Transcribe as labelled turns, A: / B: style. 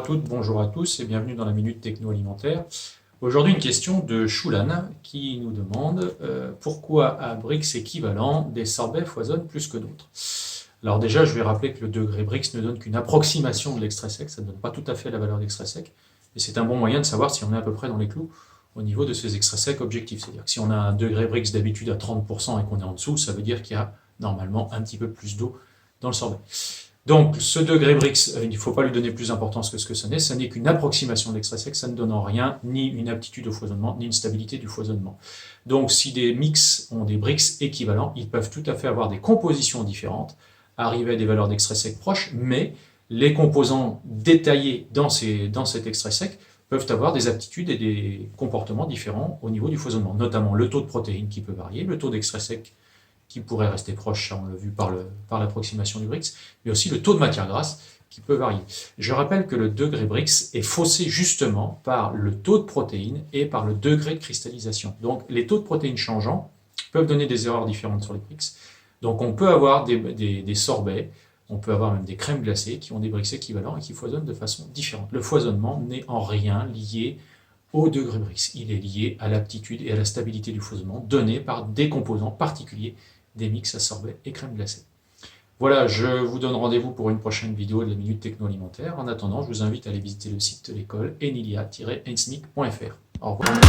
A: toutes, bonjour à tous et bienvenue dans la Minute Techno Alimentaire. Aujourd'hui, une question de Choulan qui nous demande pourquoi à Brix équivalent des sorbets foisonnent plus que d'autres. Alors déjà, je vais rappeler que le degré Brix ne donne qu'une approximation de l'extrait sec, ça ne donne pas tout à fait la valeur d'extrait sec, et c'est un bon moyen de savoir si on est à peu près dans les clous au niveau de ces extraits secs objectifs. C'est-à-dire que si on a un degré Brix d'habitude à 30% et qu'on est en dessous, ça veut dire qu'il y a normalement un petit peu plus d'eau dans le sorbet. Donc, ce degré Brix, il ne faut pas lui donner plus d'importance que ce que ce n'est qu'une approximation de l'extrait sec, ça ne donne en rien ni une aptitude au foisonnement, ni une stabilité du foisonnement. Donc, si des mix ont des Brix équivalents, ils peuvent tout à fait avoir des compositions différentes, arriver à des valeurs d'extrait sec proches, mais les composants détaillés dans cet extrait sec peuvent avoir des aptitudes et des comportements différents au niveau du foisonnement, notamment le taux de protéines qui peut varier, le taux d'extrait sec qui pourrait rester proche, on l'a vu par l'approximation du Brix, mais aussi le taux de matière grasse qui peut varier. Je rappelle que le degré Brix est faussé justement par le taux de protéines et par le degré de cristallisation. Donc les taux de protéines changeants peuvent donner des erreurs différentes sur les Brix. Donc on peut avoir des sorbets, on peut avoir même des crèmes glacées qui ont des Brix équivalents et qui foisonnent de façon différente. Le foisonnement n'est en rien lié au degré Brix. Il est lié à l'aptitude et à la stabilité du foisonnement donné par des composants particuliers des mix à sorbet et crème glacée. Voilà, je vous donne rendez-vous pour une prochaine vidéo de la Minute Techno Alimentaire. En attendant, je vous invite à aller visiter le site de l'école enilia-ensmic.fr. Au revoir.